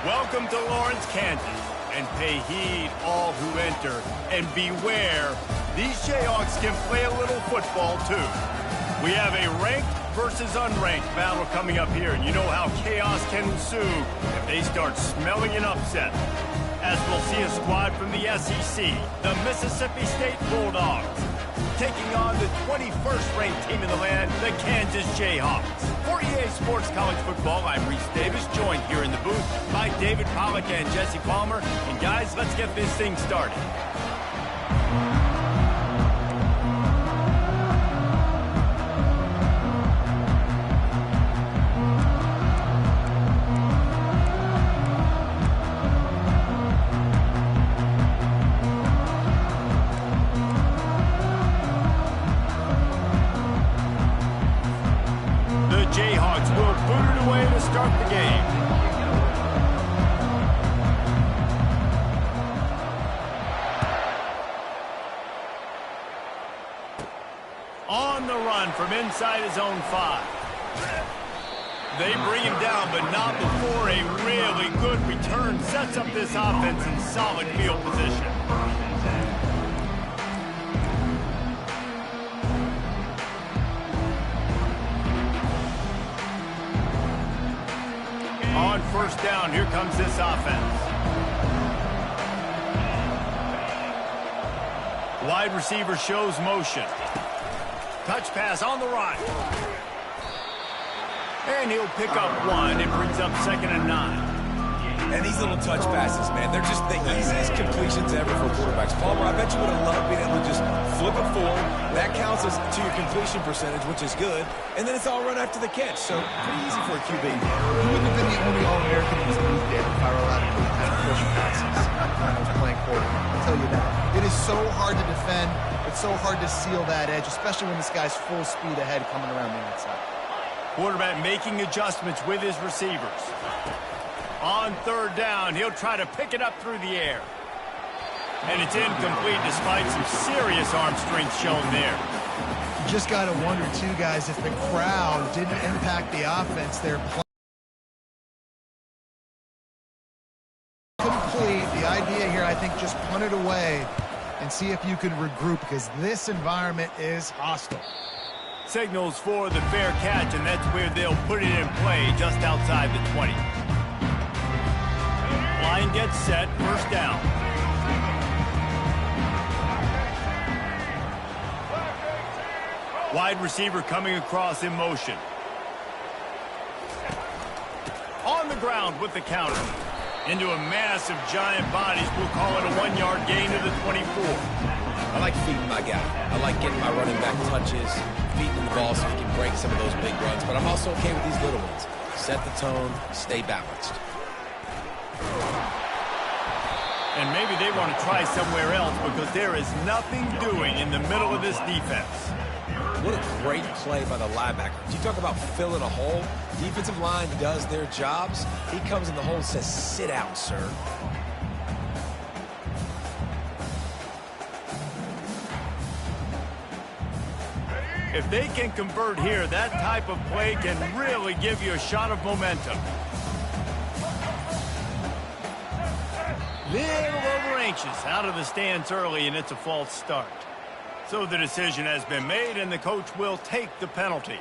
Welcome to Lawrence, Kansas, and pay heed all who enter, and beware, these Jayhawks can play a little football too. We have a ranked versus unranked battle coming up here, and you know how chaos can ensue if they start smelling an upset. As we'll see a squad from the SEC, the Mississippi State Bulldogs, taking on the 21st ranked team in the land, the Kansas Jayhawks. For EA Sports College Football, I'm Reese Davis, joined here in the booth by David Pollack and Jesse Palmer. And guys, let's get this thing started. Jayhawks will boot it away to start the game. On the run from inside his own 5. They bring him down, but not before a really good return sets up this offense in solid field position. On first down, here comes this offense. Wide receiver shows motion. Touch pass on the run. And he'll pick up 1. It brings up 2nd and 9. And these little touch passes, man, they're just the easiest completions ever for quarterbacks. Palmer, I bet you would have loved being able to just flip it forward. That counts as to your completion percentage, which is good. And then it's all run after the catch. So pretty easy for a QB. He wouldn't have been the only All-American in his league, David, if I were allowed to do kind of push passes when I was playing quarterback. I'll tell you that. It is so hard to defend. It's so hard to seal that edge, especially when this guy's full speed ahead coming around the outside. Quarterback making adjustments with his receivers. On third down, he'll try to pick it up through the air. And it's incomplete despite some serious arm strength shown there. You just got to wonder, too, guys, if the crowd didn't impact the offense there. Complete. The idea here, I think, just punt it away and see if you can regroup, because this environment is hostile. Signals for the fair catch, and that's where they'll put it in play just outside the 20. Line gets set, first down. Wide receiver coming across in motion. On the ground with the counter. Into a mass of giant bodies, we'll call it a 1-yard gain to the 24. I like feeding my guy. I like getting my running back touches, feeding the ball so he can break some of those big runs. But I'm also okay with these little ones. Set the tone, stay balanced. And maybe they want to try somewhere else because there is nothing doing in the middle of this defense. What a great play by the linebacker. You talk about filling a hole. Defensive line does their jobs. He comes in the hole and says, sit out, sir. If they can convert here, that type of play can really give you a shot of momentum. Little over anxious, out of the stands early, and it's a false start. So the decision has been made, and the coach will take the penalties.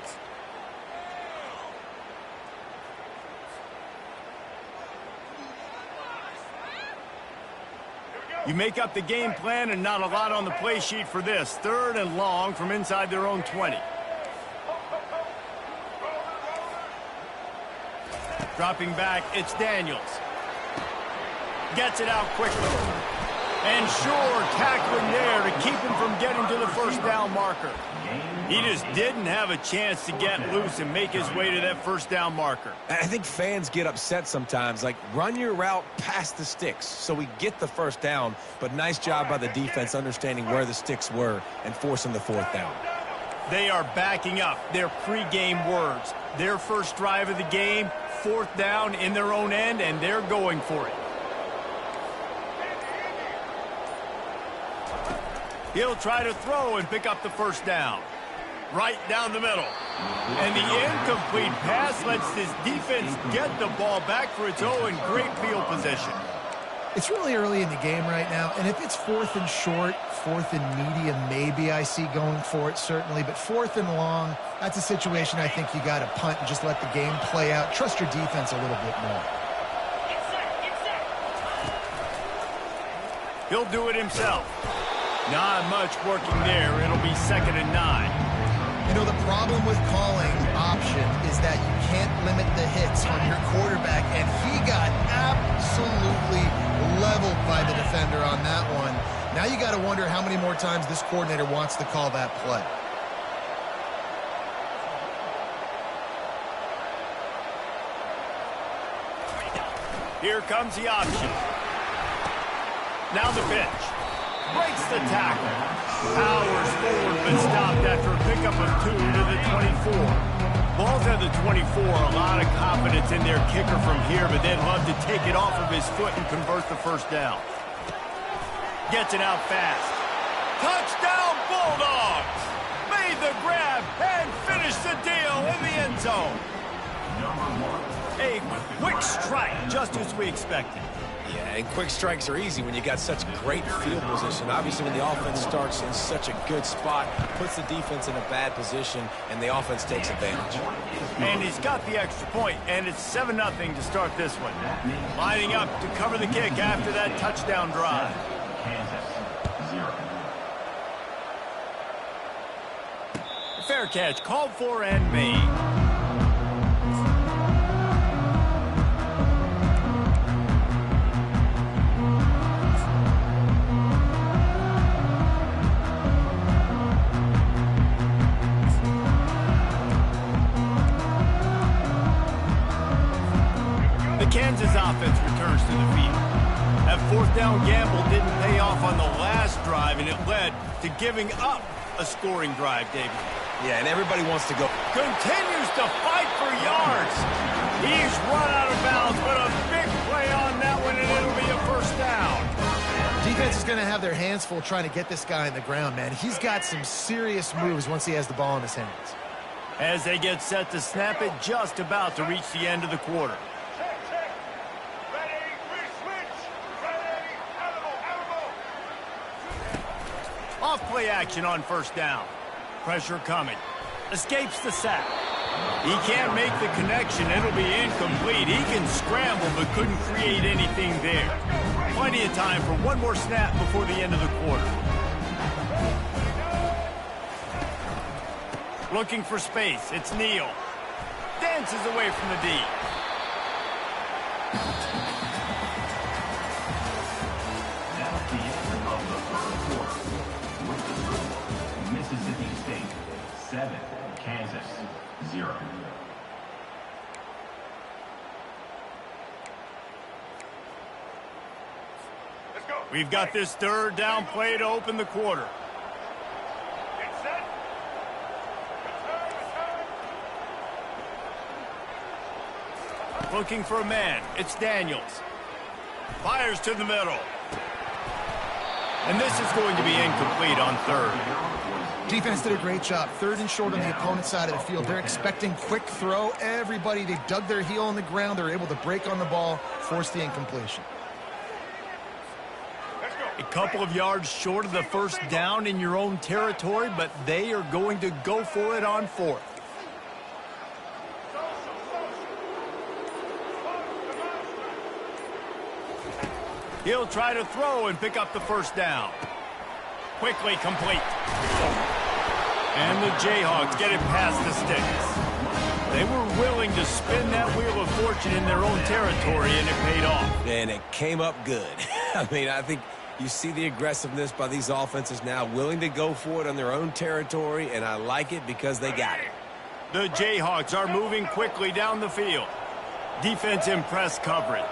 You make up the game plan, and not a lot on the play sheet for this. 3rd and long from inside their own 20. Dropping back, it's Daniels. Gets it out quickly. And sure, tackling there to keep him from getting to the first down marker. He just didn't have a chance to get loose and make his way to that first down marker. I think fans get upset sometimes. Like, run your route past the sticks so we get the first down. But nice job by the defense understanding where the sticks were and forcing the 4th down. They are backing up their pregame words. Their first drive of the game, 4th down in their own end, and they're going for it. He'll try to throw and pick up the 1st down. Right down the middle. And the incomplete pass lets this defense get the ball back for its own. Great field position. It's really early in the game right now, and if it's 4th and short, 4th and medium, maybe I see going for it, certainly. But 4th and long, that's a situation I think you got to punt and just let the game play out. Trust your defense a little bit more. He'll do it himself. Not much working there. It'll be 2nd and 9. You know, the problem with calling option is that you can't limit the hits on your quarterback, and he got absolutely leveled by the defender on that one. Now you got to wonder how many more times this coordinator wants to call that play. Here comes the option. Now the pitch. Breaks the tackle. Powers forward, but stopped after a pickup of 2 to the 24. Ball's at the 24. A lot of confidence in their kicker from here, but they'd love to take it off of his foot and convert the 1st down. Gets it out fast. Touchdown, Bulldogs! Made the grab and finished the deal in the end zone. A quick strike, just as we expected. Yeah, and quick strikes are easy when you got such great field position. Obviously, when the offense starts in such a good spot, puts the defense in a bad position, and the offense takes advantage. And he's got the extra point, and it's 7-0 to start this one. Lining up to cover the kick after that touchdown drive. Fair catch, called for and made. Kansas offense returns to the field. That 4th down gamble didn't pay off on the last drive, and it led to giving up a scoring drive, David. Yeah, and everybody wants to go. Continues to fight for yards. He's run out of bounds, but a big play on that one, and it'll be a 1st down. Defense is going to have their hands full trying to get this guy on the ground, man. He's got some serious moves once he has the ball in his hands. As they get set to snap it, just about to reach the end of the quarter. Off-play action on 1st down. Pressure coming. Escapes the sack. He can't make the connection. It'll be incomplete. He can scramble, but couldn't create anything there. Plenty of time for one more snap before the end of the quarter. Looking for space. It's Neal. Dances away from the D. Mississippi State 7, Kansas 0. We've got this 3rd down play to open the quarter. Looking for a man. It's Daniels. Fires to the middle. And this is going to be incomplete on 3rd. Defense did a great job. 3rd and short on the opponent's side of the field. They're expecting quick throw. Everybody, they dug their heel on the ground. They're able to break on the ball, force the incompletion. A couple of yards short of the 1st down in your own territory, but they are going to go for it on 4th. He'll try to throw and pick up the 1st down. Quickly complete. And the Jayhawks get it past the sticks. They were willing to spin that wheel of fortune in their own territory, and it paid off. And it came up good. I mean, I think you see the aggressiveness by these offenses now, willing to go for it on their own territory, and I like it because they got it. The Jayhawks are moving quickly down the field. Defense in press coverage.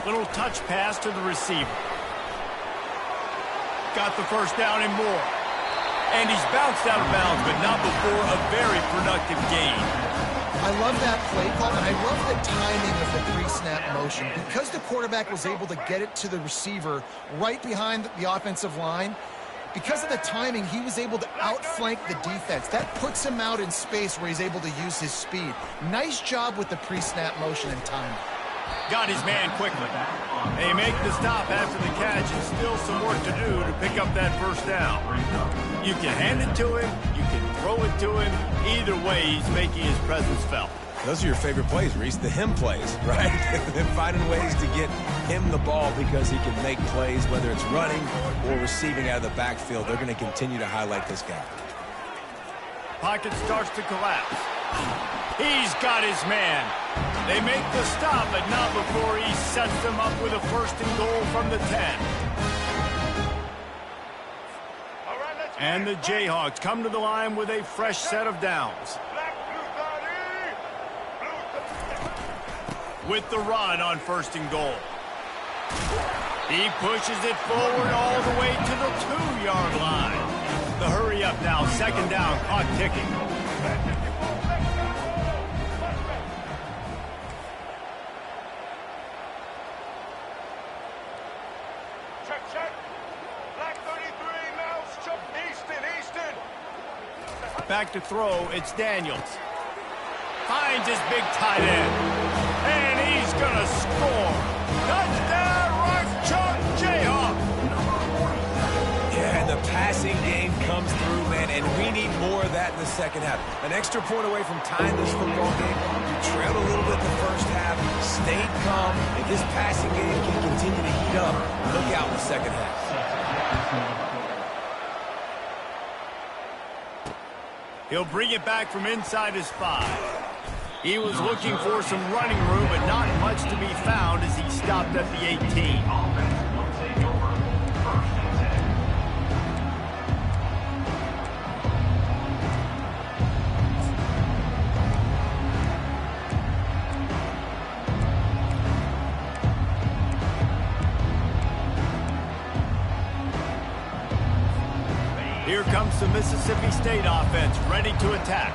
Little touch pass to the receiver. Got the 1st down and more. And he's bounced out of bounds, but not before a very productive gain. I love that play call, and I love the timing of the pre-snap motion. Because the quarterback was able to get it to the receiver right behind the offensive line, because of the timing, he was able to outflank the defense. That puts him out in space where he's able to use his speed. Nice job with the pre-snap motion and timing. Got his man quickly. They make the stop after the catch, and still some work to do to pick up that first down. You can hand it to him, you can throw it to him. Either way, he's making his presence felt. Those are your favorite plays, Reese, the him plays, right? They're finding ways to get him the ball because he can make plays, whether it's running or receiving out of the backfield. They're going to continue to highlight this guy. Pocket starts to collapse. He's got his man. They make the stop, but not before he sets them up with a 1st and goal from the 10. And the Jayhawks come to the line with a fresh set of downs. With the run on 1st and goal. He pushes it forward all the way to the 2-yard line. The hurry up now, 2nd down, clock ticking. Back to throw, it's Daniels. Finds his big tight end. And he's gonna score. Touchdown, Rock Chalk Jayhawk. Yeah, and the passing game comes through, man, and we need more of that in the second half. An extra point away from tying this football game. You trailed a little bit in the first half, stayed calm. If this passing game can continue to heat up, look out in the second half. He'll bring it back from inside his 5. He was looking for some running room, but not much to be found as he stopped at the 18. Here comes the Mississippi State offense, ready to attack.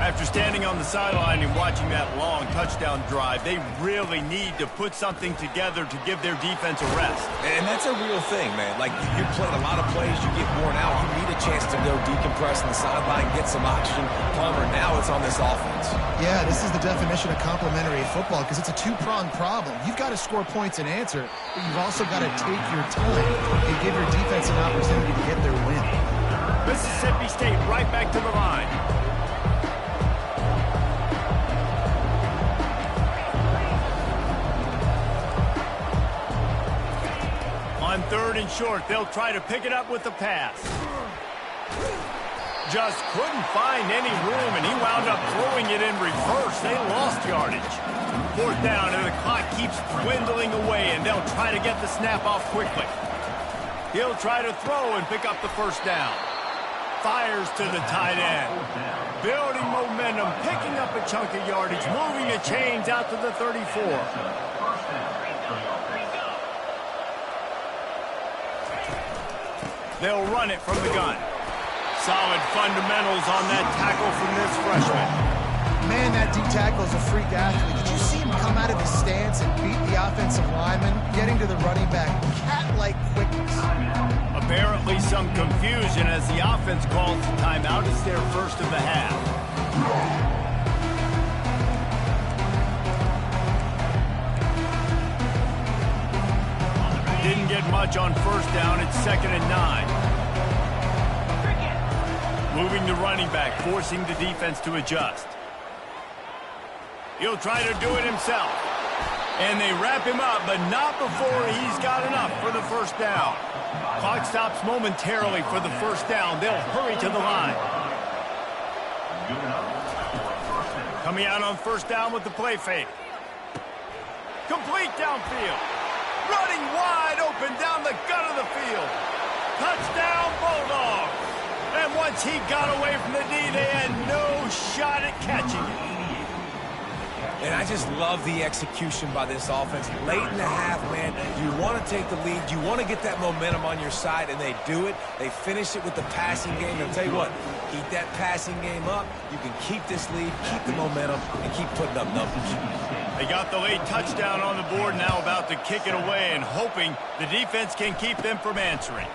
After standing on the sideline and watching that long touchdown drive, they really need to put something together to give their defense a rest. And that's a real thing, man. Like, you played a lot of plays, you get worn out, you need a chance to go decompress on the sideline, get some oxygen. Palmer, now it's on this offense. Yeah, this is the definition of complementary football because it's a two-pronged problem. You've got to score points and answer, but you've also got to take your time and give your defense an opportunity to get their win. Mississippi State right back to the line. On 3rd and short, they'll try to pick it up with the pass. Just couldn't find any room, and he wound up throwing it in reverse. They lost yardage. 4th down, and the clock keeps dwindling away, and they'll try to get the snap off quickly. He'll try to throw and pick up the 1st down. Fires to the tight end. Building momentum, picking up a chunk of yardage, moving the chains out to the 34. They'll run it from the gun. Solid fundamentals on that tackle from this freshman. Man, that D-tackle is a freak athlete. Did you see him come out of his stance and beat the offensive lineman, getting to the running back? Cat-like quickness. Apparently some confusion as the offense calls the timeout. It's their first of the half. Didn't get much on 1st down. It's 2nd and 9. Moving the running back, forcing the defense to adjust. He'll try to do it himself. And they wrap him up, but not before he's got enough for the 1st down. Clock stops momentarily for the 1st down. They'll hurry to the line. Coming out on 1st down with the play fake. Complete downfield. Running wide open down the gut of the field. Touchdown, Bulldogs. And once he got away from the D, they had no shot at catching it. And I just love the execution by this offense. Late in the half, man, you want to take the lead. You want to get that momentum on your side, and they do it. They finish it with the passing game. And I'll tell you what, keep that passing game up. You can keep this lead, keep the momentum, and keep putting up numbers. They got the late touchdown on the board, now about to kick it away and hoping the defense can keep them from answering.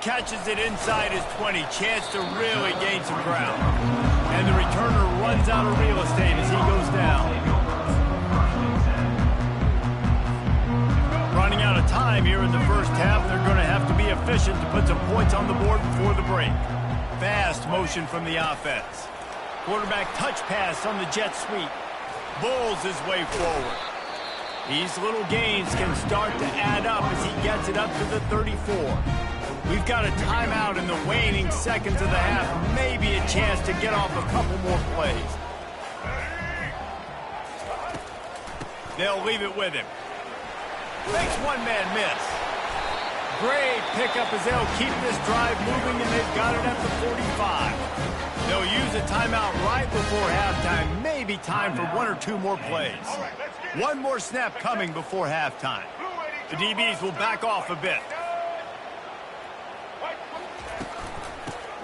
Catches it inside his 20, chance to really gain some ground. And the returner runs out of real estate as he goes down. Running out of time here in the first half, they're going to have to be efficient to put some points on the board before the break. Fast motion from the offense. Quarterback touch pass on the jet sweep. Bulls his way forward. These little gains can start to add up as he gets it up to the 34. We've got a timeout in the waning seconds of the half. Maybe a chance to get off a couple more plays. They'll leave it with him. Makes one man miss. Great pickup as they'll keep this drive moving, and they've got it at the 45. They'll use a timeout right before halftime. Maybe time for one or two more plays. One more snap coming before halftime. The DBs will back off a bit.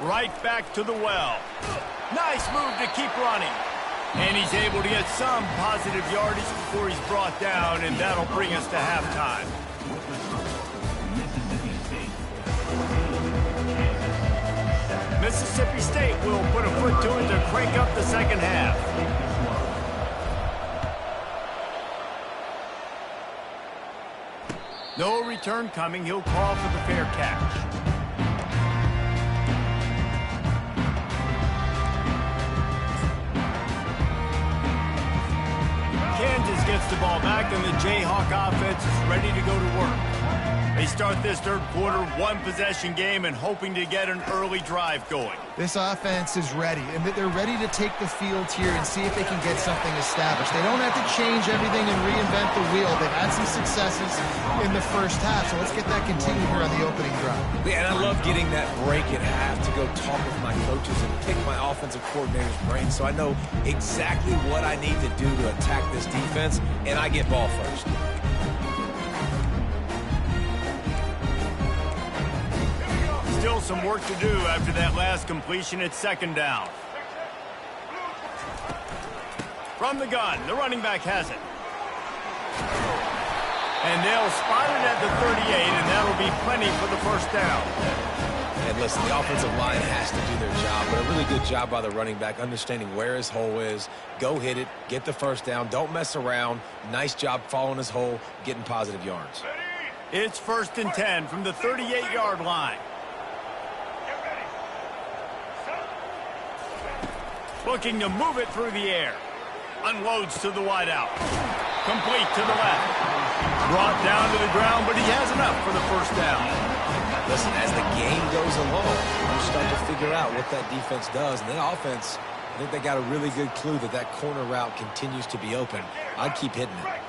Right back to the well. Nice move to keep running. And he's able to get some positive yardage before he's brought down, and that'll bring us to halftime. Mississippi State will put a foot to it to crank up the second half. No return coming. He'll call for the fair catch. Kansas gets the ball back, and the Jayhawk offense is ready to go to work. They start this third quarter one-possession game and hoping to get an early drive going. This offense is ready, and they're ready to take the field here and see if they can get something established. They don't have to change everything and reinvent the wheel. They've had some successes in the first half, so let's get that continued here on the opening drive. Yeah, and I love getting that break at half to go talk with my coaches and pick my offensive coordinator's brain so I know exactly what I need to do to attack this defense, and I get ball first. Still some work to do after that last completion at second down. From the gun, the running back has it. And they'll spot it at the 38, and that'll be plenty for the first down. And listen, the offensive line has to do their job, but a really good job by the running back understanding where his hole is. Go hit it, get the first down, don't mess around. Nice job following his hole, getting positive yards. It's 1st and 10 from the 38-yard line. Looking to move it through the air. Unloads to the wideout. Complete to the left. Brought down to the ground, but he has enough for the first down. Listen, as the game goes along, you start to figure out what that defense does. And the offense, I think they got a really good clue that that corner route continues to be open. I'd keep hitting it.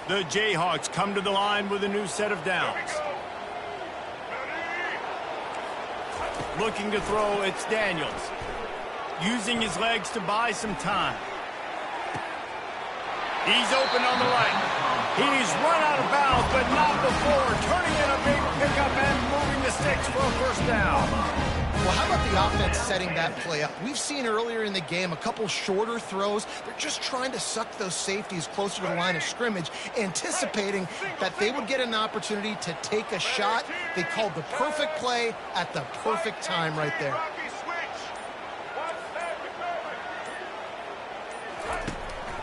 The Jayhawks come to the line with a new set of downs. Looking to throw, it's Daniels. Using his legs to buy some time. He's open on the right. He's run out of bounds, but not before. Turning in a big pickup and moving the sticks for a first down. Well, how about the offense setting that play up? We've seen earlier in the game a couple shorter throws. They're just trying to suck those safeties closer to the line of scrimmage, anticipating that they would get an opportunity to take a shot. They called the perfect play at the perfect time right there.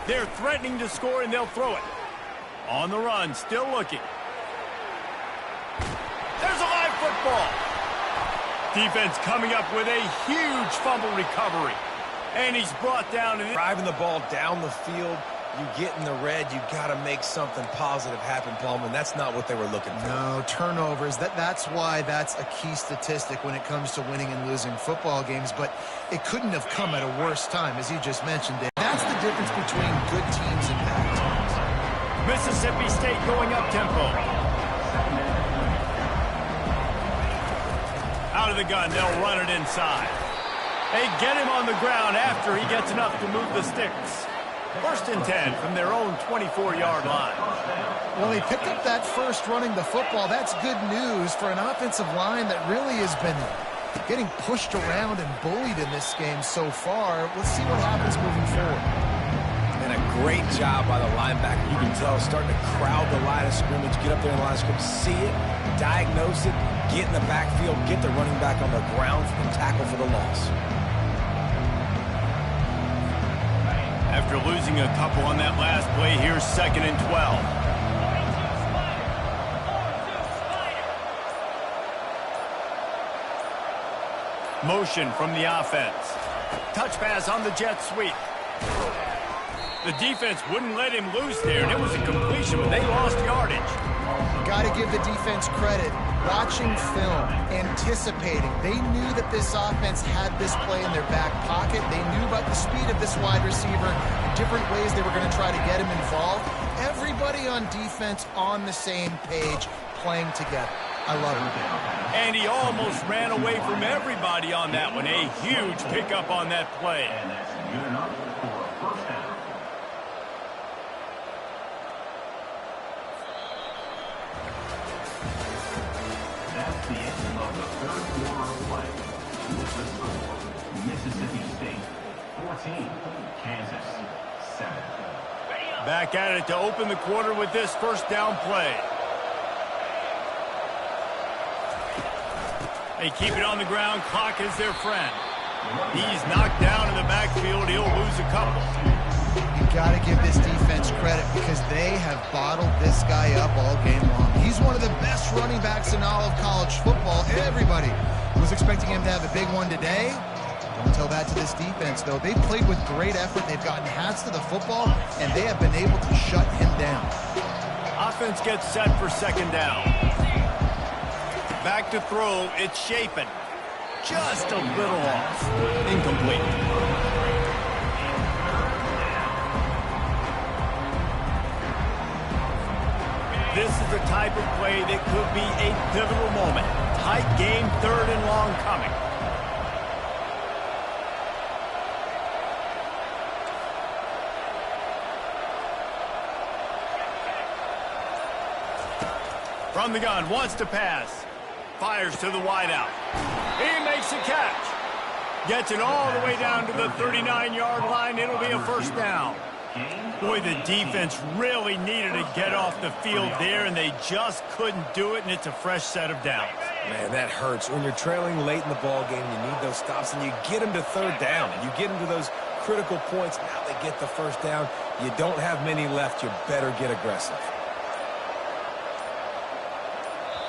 They're threatening to score, and they'll throw it. On the run, still looking. There's a live football. Defense coming up with a huge fumble recovery. And he's brought down. Driving the ball down the field, you get in the red, you got to make something positive happen, Plum, and that's not what they were looking for. No, turnovers. That's why that's a key statistic when it comes to winning and losing football games, but it couldn't have come at a worse time, as you just mentioned, Dave. That's the difference between good teams and bad teams. Mississippi State going up tempo. Out of the gun, they'll run it inside. They get him on the ground after he gets enough to move the sticks. First and 10 from their own 24-yard line. Well, they picked up that first running the football. That's good news for an offensive line that really has been getting pushed around and bullied in this game so far. Let's see what happens moving forward. And a great job by the linebacker. You can tell starting to crowd the line of scrimmage, get up there in the line of scrimmage, see it, diagnose it, get in the backfield, get the running back on the ground for the tackle for the loss. After losing a couple on that last play, here's 2nd and 12. Motion from the offense. Touch pass on the jet sweep. The defense wouldn't let him loose there, and it was a completion, but they lost yardage. Got to give the defense credit. Watching film, anticipating. They knew that this offense had this play in their back pocket. They knew about the speed of this wide receiver, different ways they were going to try to get him involved. Everybody on defense on the same page, playing together. I love it. And he almost ran away from everybody on that one. A huge pickup on that play. And that's good enough for a first down. That's the end of the third quarter of play. With the score, Mississippi State 14, Kansas 7. Back at it to open the quarter with this first down play. They keep it on the ground. Clock is their friend. He's knocked down in the backfield. He'll lose a couple. You got to give this defense credit because they have bottled this guy up all game long. He's one of the best running backs in all of college football. Everybody was expecting him to have a big one today. Don't tell that to this defense, though. They played with great effort. They've gotten hats to the football, and they have been able to shut him down. Offense gets set for 2nd down. Back to throw. It's Shapen. Just a little off. Incomplete. This is the type of play that could be a pivotal moment. Tight game, 3rd and long coming. From the gun, wants to pass. Fires to the wideout. He makes a catch. Gets it all the way down to the 39-yard line. It'll be a first down. Boy, the defense really needed to get off the field there, and they just couldn't do it, and it's a fresh set of downs. Man, that hurts. When you're trailing late in the ball game, you need those stops, and you get them to 3rd down. You get them to those critical points. Now they get the first down. You don't have many left. You better get aggressive.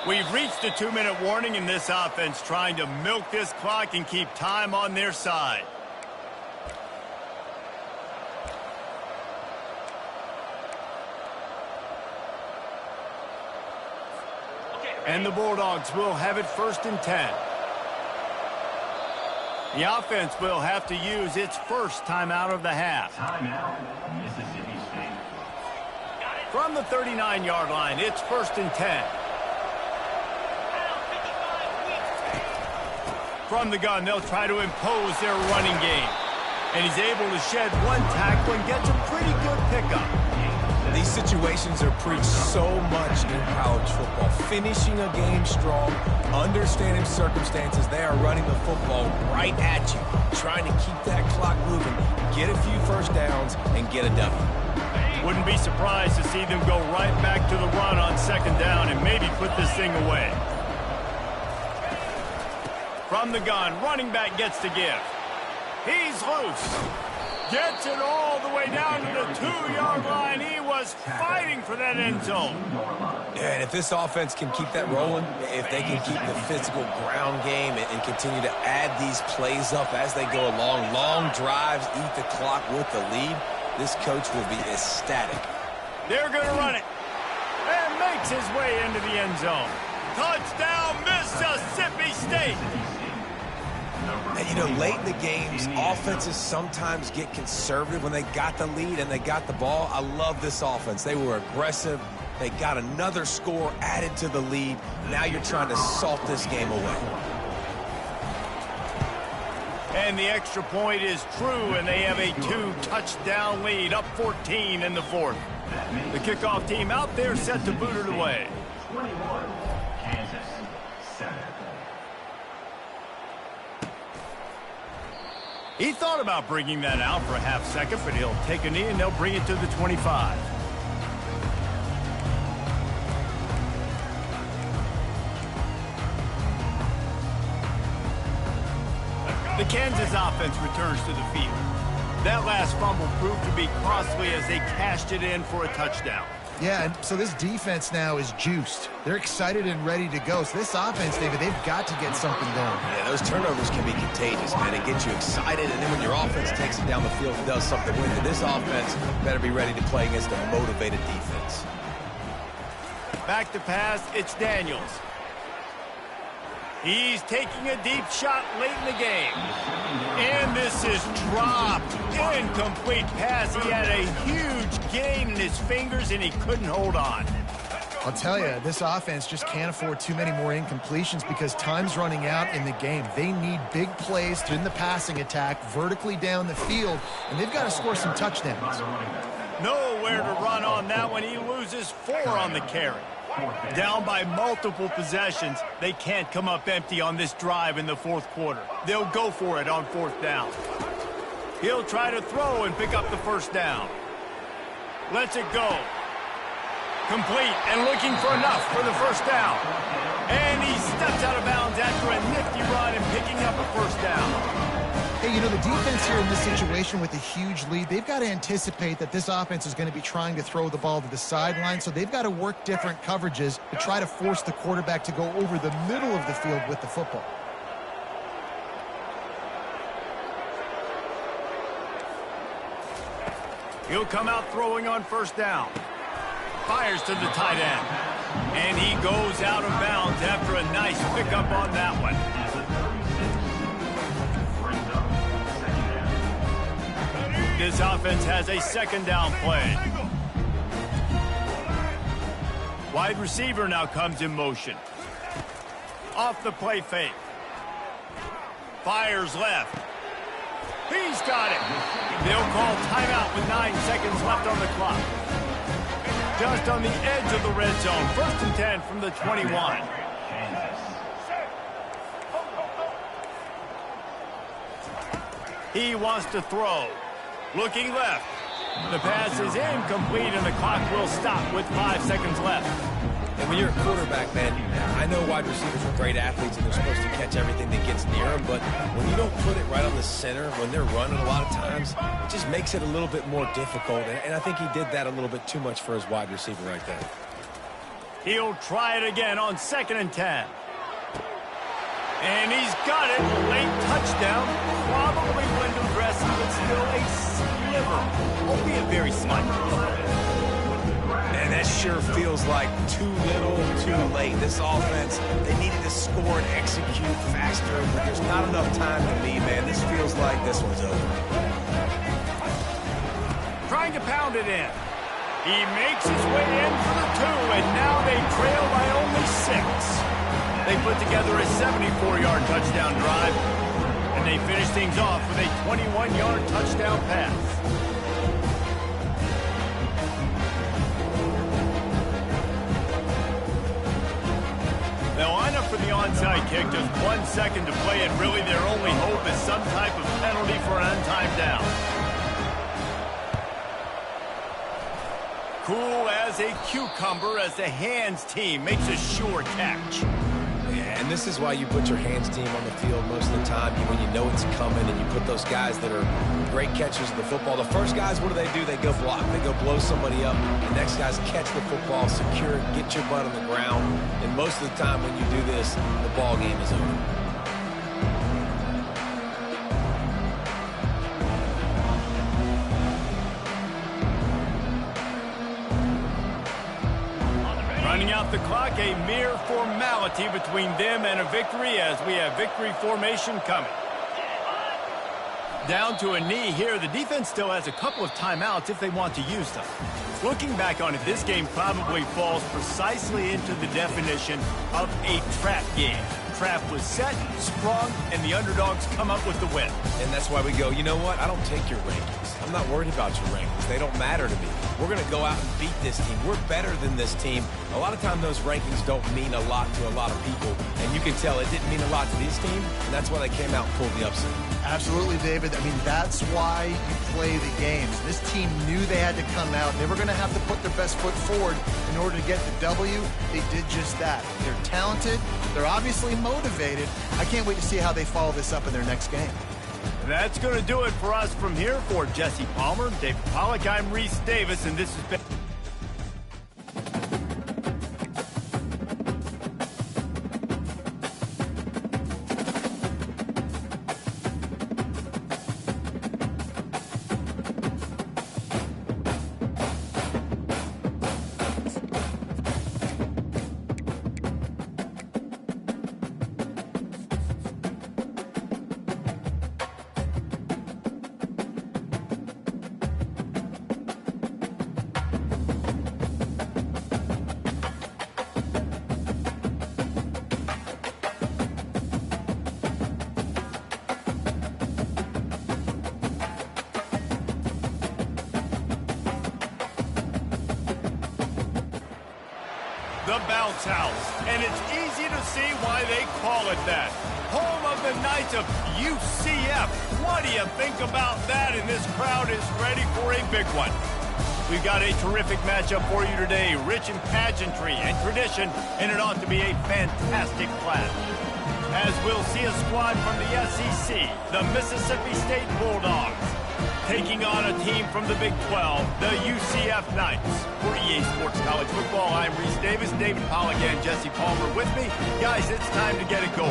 We've reached a 2-minute warning in this offense, trying to milk this clock and keep time on their side. And the Bulldogs will have it 1st and 10. The offense will have to use its first timeout of the half. Timeout, Mississippi State. From the 39-yard line, it's 1st and 10. From the gun, they'll try to impose their running game. And he's able to shed one tackle and gets a pretty good pickup. These situations are preached so much in college football. Finishing a game strong, understanding circumstances. They are running the football right at you, trying to keep that clock moving, get a few first downs, and get a W. Wouldn't be surprised to see them go right back to the run on 2nd down and maybe put this thing away. From the gun, running back gets to give. He's loose. Gets it all the way down to the 2-yard line. He was fighting for that end zone. Yeah, and if this offense can keep that rolling, if they can keep the physical ground game and continue to add these plays up as they go along, long drives, eat the clock with the lead, this coach will be ecstatic. They're going to run it. And makes his way into the end zone. Touchdown, Mississippi State. And, you know, late in the games, offenses sometimes get conservative when they got the lead and they got the ball. I love this offense. They were aggressive. They got another score added to the lead. Now you're trying to salt this game away. And the extra point is true, and they have a 2-touchdown lead, up 14 in the fourth. The kickoff team out there set to boot it away. 21, Kansas, 7. He thought about bringing that out for a half second, but he'll take a knee and they'll bring it to the 25. The Kansas offense returns to the field. That last fumble proved to be costly as they cashed it in for a touchdown. Yeah, and so this defense now is juiced. They're excited and ready to go. So this offense, David, they've got to get something going. Yeah, those turnovers can be contagious, man. It gets you excited, and then when your offense takes it down the field and does something with it, this offense better be ready to play against a motivated defense. Back to pass, it's Daniels. He's taking a deep shot late in the game. And this is dropped. Incomplete pass. He had a huge gain in his fingers, and he couldn't hold on. I'll tell you, this offense just can't afford too many more incompletions because time's running out in the game. They need big plays in the passing attack, vertically down the field, and they've got to score some touchdowns. Nowhere to run on that one. He loses 4 on the carry. Down by multiple possessions, they can't come up empty on this drive in the fourth quarter. They'll go for it on 4th down. He'll try to throw and pick up the first down. Lets it go. Complete and looking for enough for the first down. And he steps out of bounds after a nifty run and picking up a first down. Hey, you know, the defense here in this situation with a huge lead, they've got to anticipate that this offense is going to be trying to throw the ball to the sideline, so they've got to work different coverages to try to force the quarterback to go over the middle of the field with the football. He'll come out throwing on first down. Fires to the tight end. And he goes out of bounds after a nice pickup on that one. This offense has a 2nd down play. Wide receiver now comes in motion. Off the play fake. Fires left. He's got it. They'll call timeout with 9 seconds left on the clock. Just on the edge of the red zone. 1st and 10 from the 21. He wants to throw. Looking left. The pass is incomplete, and the clock will stop with 5 seconds left. And when you're a quarterback, man, I know wide receivers are great athletes and they're supposed to catch everything that gets near them, but when you don't put it right on the center, when they're running a lot of times, it just makes it a little bit more difficult. And I think he did that a little bit too much for his wide receiver right there. He'll try it again on 2nd and 10. And he's got it. Late touchdown. Probably window dressing, but still a sliver, albeit very slight. And that sure feels like too little, too late. This offense, they needed to score and execute faster, but there's not enough time to me, man. This feels like this one's over. Trying to pound it in. He makes his way in for the 2, and now they trail by only 6. They put together a 74-yard touchdown drive, and they finish things off with a 21-yard touchdown pass. They'll line up for the onside kick, just 1 second to play, and really their only hope is some type of penalty for an untimed down. Cool as a cucumber as the hands team makes a sure catch. Yeah, and this is why you put your hands team on the field most of the time when you know it's coming, and you put those guys that are great catchers of the football. The first guys, what do? They go block. They go blow somebody up. The next guys catch the football, secure it, get your butt on the ground. And most of the time when you do this, the ball game is over. Running out the clock, a mere formality between them and a victory as we have victory formation coming. Down to a knee here. The defense still has a couple of timeouts if they want to use them. Looking back on it, this game probably falls precisely into the definition of a trap game. trap was set, sprung, and the underdogs come up with the win. And that's why we go, you know what? I don't take your rankings. I'm not worried about your rankings. They don't matter to me. We're going to go out and beat this team. We're better than this team. A lot of times those rankings don't mean a lot to a lot of people, and you can tell it didn't mean a lot to this team, and that's why they came out and pulled the upset. Absolutely, David. I mean, that's why you play the games. This team knew they had to come out. They were going to have to put their best foot forward in order to get the W. They did just that. They're talented. They're obviously motivated. I can't wait to see how they follow this up in their next game. That's going to do it for us from here. For Jesse Palmer, David Pollack, I'm Reese Davis, and this has been... The Bounce House, and it's easy to see why they call it that. Home of the Knights of UCF. What do you think about that? And this crowd is ready for a big one. We've got a terrific matchup for you today, rich in pageantry and tradition, and it ought to be a fantastic clash. As we'll see a squad from the SEC, the Mississippi State Bulldogs, taking on a team from the Big 12, the UCF Knights. For EA Sports College Football, I'm Reese Davis, David Pollack, and Jesse Palmer with me. Guys, it's time to get it going.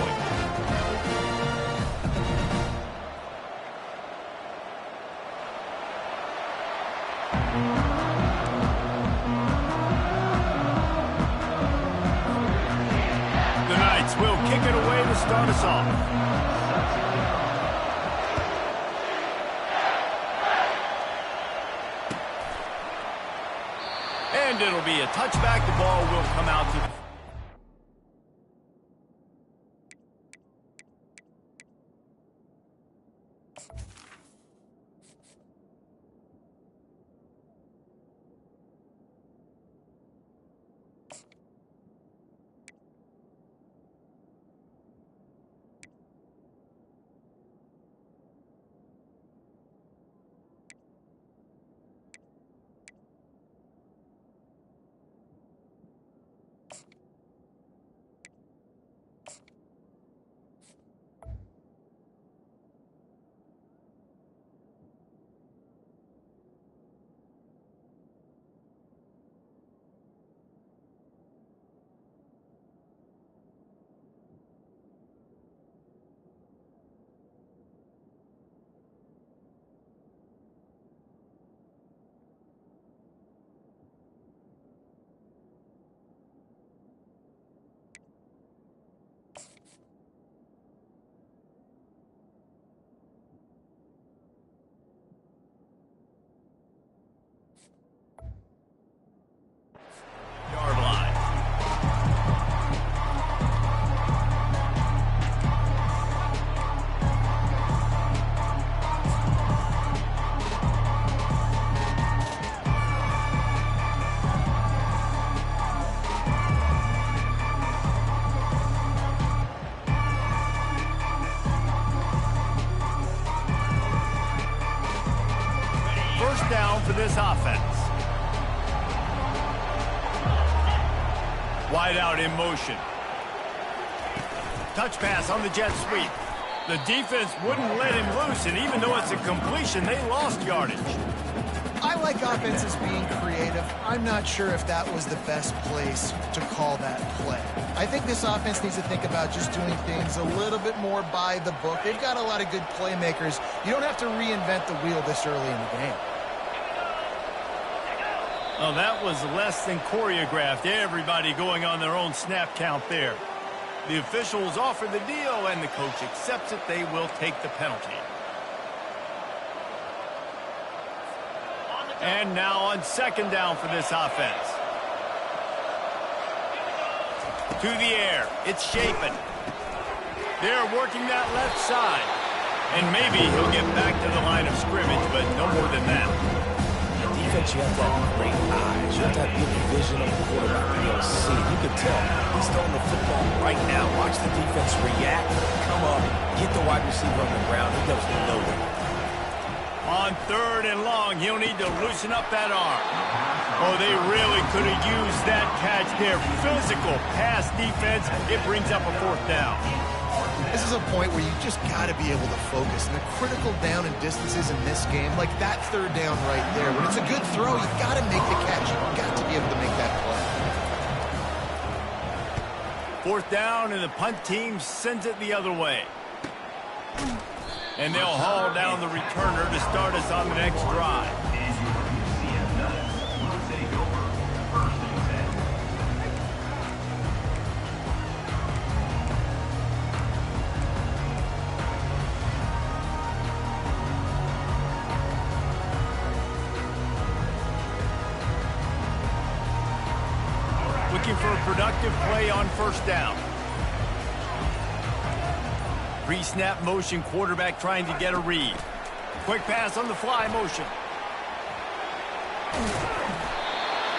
The Knights will kick it away to start us off. And it'll be a touchback. The ball will come out to... yard line. First down for this offense. Wide out in motion. Touch pass on the jet sweep. The defense wouldn't let him loose, and even though it's a completion, they lost yardage. I like offenses being creative. I'm not sure if that was the best place to call that play. I think this offense needs to think about just doing things a little bit more by the book. They've got a lot of good playmakers. You don't have to reinvent the wheel this early in the game. Oh, that was less than choreographed. Everybody going on their own snap count there. The officials offer the deal, and the coach accepts it. They will take the penalty. And now on second down for this offense. To the air. It's Chapin. They're working that left side. And maybe he'll get back to the line of scrimmage, but no more than that. Defense, you have to have great eyes. You have to have good vision of the quarterback to be able to see. You can tell he's throwing the football right now. Watch the defense react, come up, get the wide receiver on the ground. He goes nowhere. On 3rd and long, he'll need to loosen up that arm. Oh, they really could have used that catch there. Physical pass defense. It brings up a 4th down. This is a point where you just got to be able to focus. And the critical down and distances in this game, like that 3rd down right there, when it's a good throw, you got to make the catch. You've got to be able to make that play. 4th down, and the punt team sends it the other way. And they'll haul down the returner to start us on the next drive. Looking for a productive play on 1st down. Pre-snap motion, quarterback trying to get a read. Quick pass on the fly motion.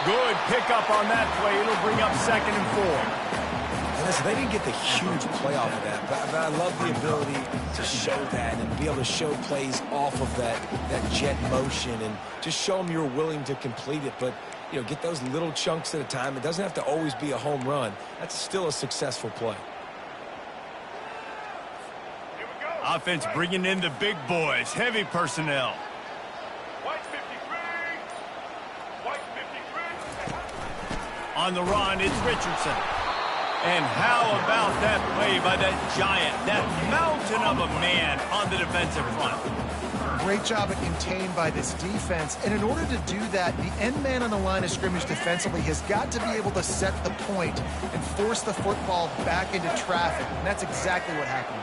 Good pickup on that play. It'll bring up 2nd and 4. Listen, they didn't get the huge play off of that, but I love the ability to show that and be able to show plays off of that jet motion and just show them you're willing to complete it. But, you know, get those little chunks at a time. It doesn't have to always be a home run. That's still a successful play. Offense bringing in the big boys, heavy personnel. White 53. White 53. On the run, it's Richardson. And how about that play by that giant, that mountain of a man on the defensive front? Great job at contained by this defense. And in order to do that, the end man on the line of scrimmage defensively has got to be able to set the point and force the football back into traffic. And that's exactly what happened.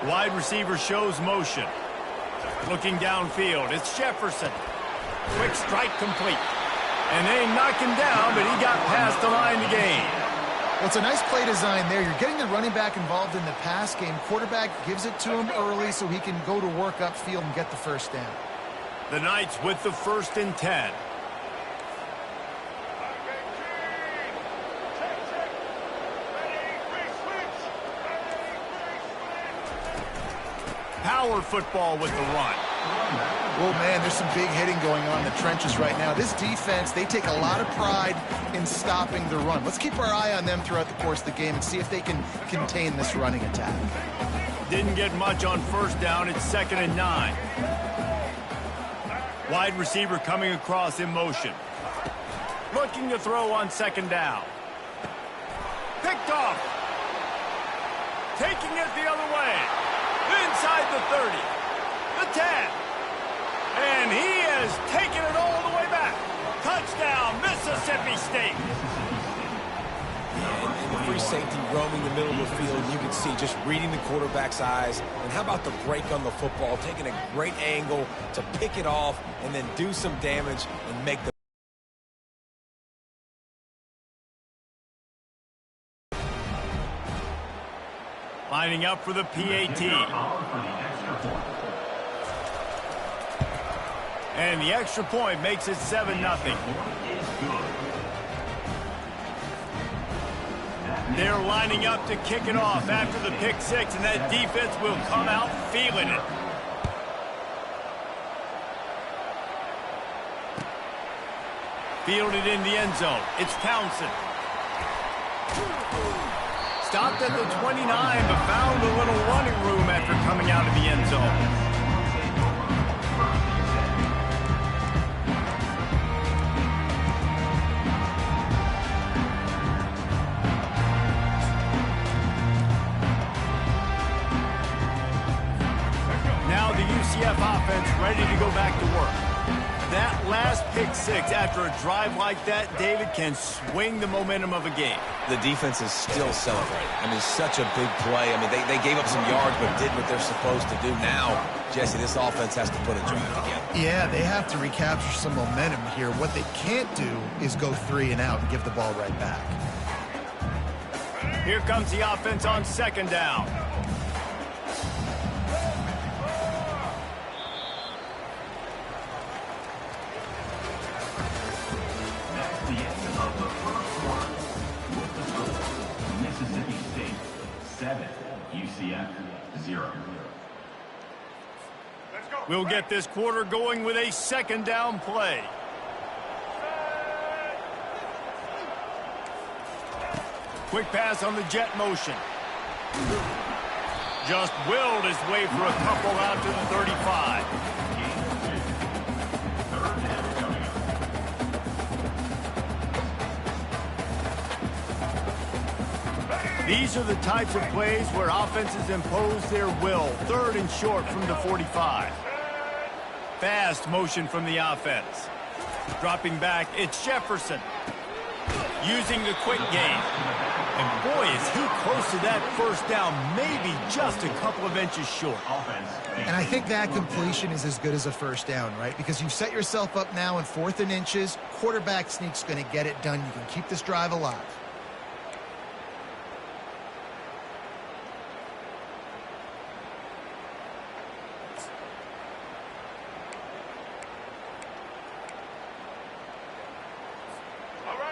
Wide receiver shows motion. Looking downfield, it's Jefferson. Quick strike complete. And they knock him down, but he got past the line to gain. Well, it's a nice play design there. You're getting the running back involved in the pass game. Quarterback gives it to him early so he can go to work upfield and get the 1st down. The Knights with the 1st and 10. Power football with the run. Well, man, there's some big hitting going on in the trenches right now. This defense, they take a lot of pride in stopping the run. Let's keep our eye on them throughout the course of the game and see if they can contain this running attack. Didn't get much on 1st down. It's 2nd and 9. Wide receiver coming across in motion. Looking to throw on 2nd down. Picked off. Taking it the other way. Inside the 30. The 10. And he has taken it all the way back. Touchdown, Mississippi State. And the free safety roaming the middle of the field, you can see just reading the quarterback's eyes. And how about the break on the football, taking a great angle to pick it off and then do some damage and make the lining up for the PAT. And the extra point makes it 7-0. They're lining up to kick it off after the pick 6, and that defense will come out feeling it. Fielded in the end zone. It's Townsend. Stopped at the 29, but found a little running room after coming out of the end zone. Now the UCF offense ready to go back to work. That last pick 6 after a drive like that, David, can swing the momentum of a game. The defense is still celebrating. I mean, such a big play. I mean, they gave up some yards but did what they're supposed to do. Now, Jesse, this offense has to put a drive together. Yeah, they have to recapture some momentum here. What they can't do is go 3 and out and give the ball right back. Here comes the offense on second down. That's the end of the first quarter. With the score, Mississippi State 7, UCF 0. Let's go. We'll get this quarter going with a second down play. Quick pass on the jet motion. Just willed his way for a couple out to the 35. Third down coming up. These are the types of plays where offenses impose their will. Third and short from the 45. Fast motion from the offense. Dropping back, it's Jefferson. Using the quick game. And boy, is he close to that first down, maybe just a couple of inches short. Offense. And I think that completion is as good as a first down, right? Because you've set yourself up now in 4th and inches. Quarterback sneak's going to get it done. You can keep this drive alive.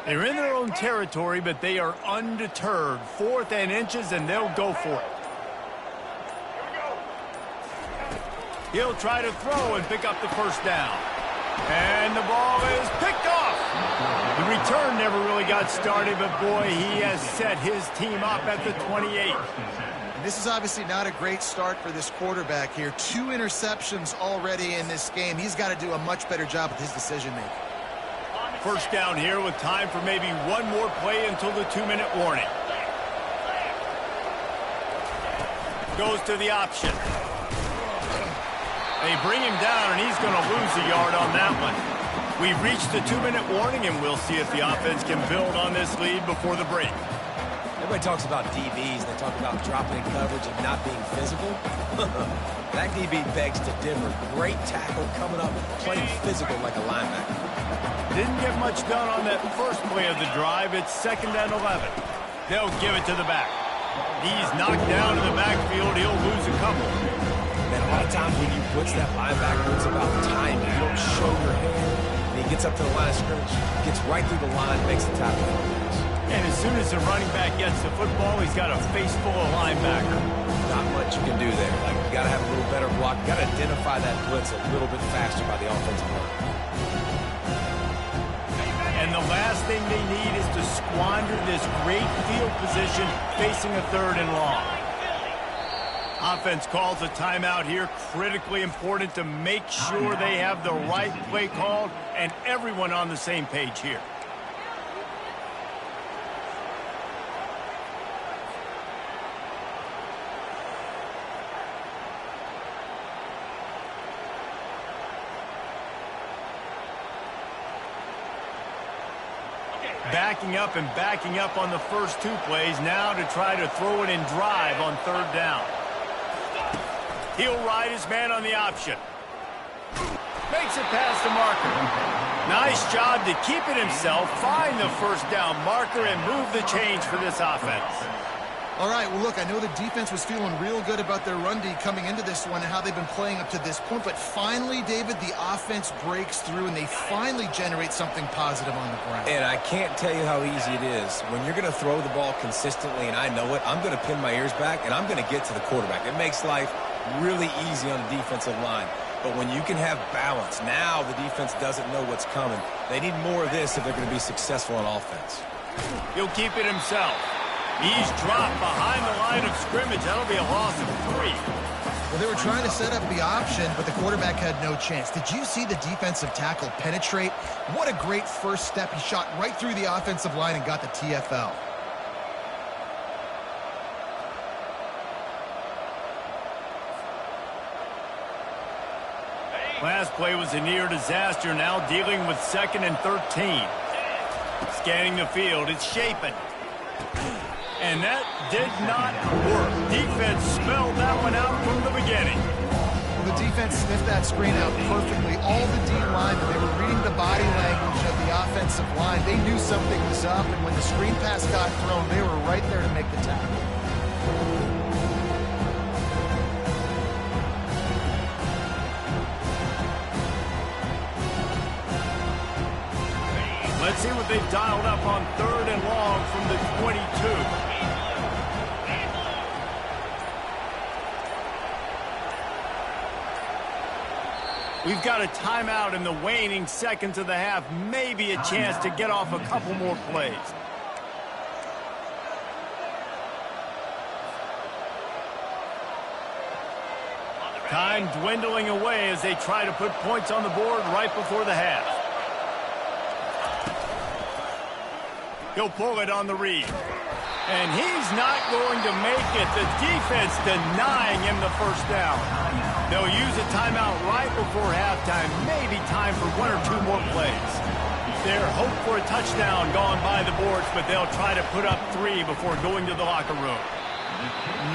They're in their own territory, but they are undeterred. 4th and inches, and they'll go for it. He'll try to throw and pick up the first down. And the ball is picked off. The return never really got started, but boy, he has set his team up at the 28. And this is obviously not a great start for this quarterback here. 2 interceptions already in this game. He's got to do a much better job with his decision-making. First down here with time for maybe one more play until the 2-minute warning. Goes to the option. They bring him down, and he's going to lose a yard on that one. We've reached the 2-minute warning, and we'll see if the offense can build on this lead before the break. Everybody talks about DBs. They talk about dropping in coverage and not being physical. That DB begs to differ. Great tackle coming up, playing physical like a linebacker. Didn't get much done on that first play of the drive. It's 2nd and 11. They'll give it to the back. He's knocked down in the backfield. He'll lose a couple. And a lot of times when you blitz that linebacker, it's about timing. You don't show your hand. And he gets up to the line of scrimmage, gets right through the line, makes the tackle for a pass. And as soon as the running back gets the football, he's got a face full of linebacker. Not much you can do there. Like, you got to have a little better block. You got to identify that blitz a little bit faster by the offensive line. And the last thing they need is to squander this great field position facing a 3rd and long. Offense calls a timeout here. Critically important to make sure they have the right play called and everyone on the same page here. Backing up on the first 2 plays now to try to throw it in drive on 3rd down. He'll ride his man on the option. Makes it past the marker. Nice job to keep it himself, find the first down marker, and move the change for this offense. All right, well, look, I know the defense was feeling real good about their run D coming into this one and how they've been playing up to this point, but finally, David, the offense breaks through and they finally generate something positive on the ground. And I can't tell you how easy it is. When you're going to throw the ball consistently, and I know it, I'm going to pin my ears back, and I'm going to get to the quarterback. It makes life really easy on the defensive line. But when you can have balance, now the defense doesn't know what's coming. They need more of this if they're going to be successful on offense. He'll keep it himself. He's dropped behind the line of scrimmage. That'll be a loss of 3. Well, they were trying to set up the option, but the quarterback had no chance. Did you see the defensive tackle penetrate? What a great first step. He shot right through the offensive line and got the TFL. Last play was a near disaster, now dealing with 2nd and 13. Scanning the field, it's Shapen. And that did not work. Defense smelled that one out from the beginning. Well, the defense sniffed that screen out perfectly. All the D linemen, they were reading the body language of the offensive line. They knew something was up, and when the screen pass got thrown, they were right there to make the tackle. Let's see what they've dialed up on 3rd and long from the 22. We've got a timeout in the waning seconds of the half. Maybe a chance to get off a couple more plays. Time dwindling away as they try to put points on the board right before the half. He'll pull it on the read. And he's not going to make it. The defense denying him the first down. They'll use a timeout right before halftime. Maybe time for 1 or 2 more plays. Their hope for a touchdown gone by the boards, but they'll try to put up 3 before going to the locker room.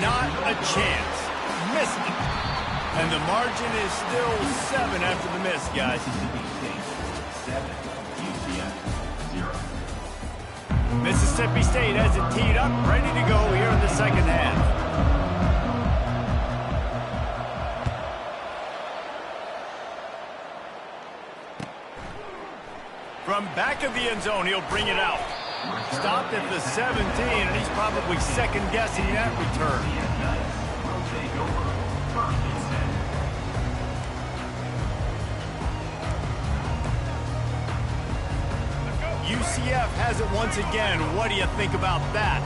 Not a chance. Missed it. And the margin is still 7 after the miss, guys. Mississippi State has it teed up, ready to go here in the second half. From back of the end zone, he'll bring it out. Stopped at the 17, and he's probably second-guessing that return. UCF has it once again. What do you think about that?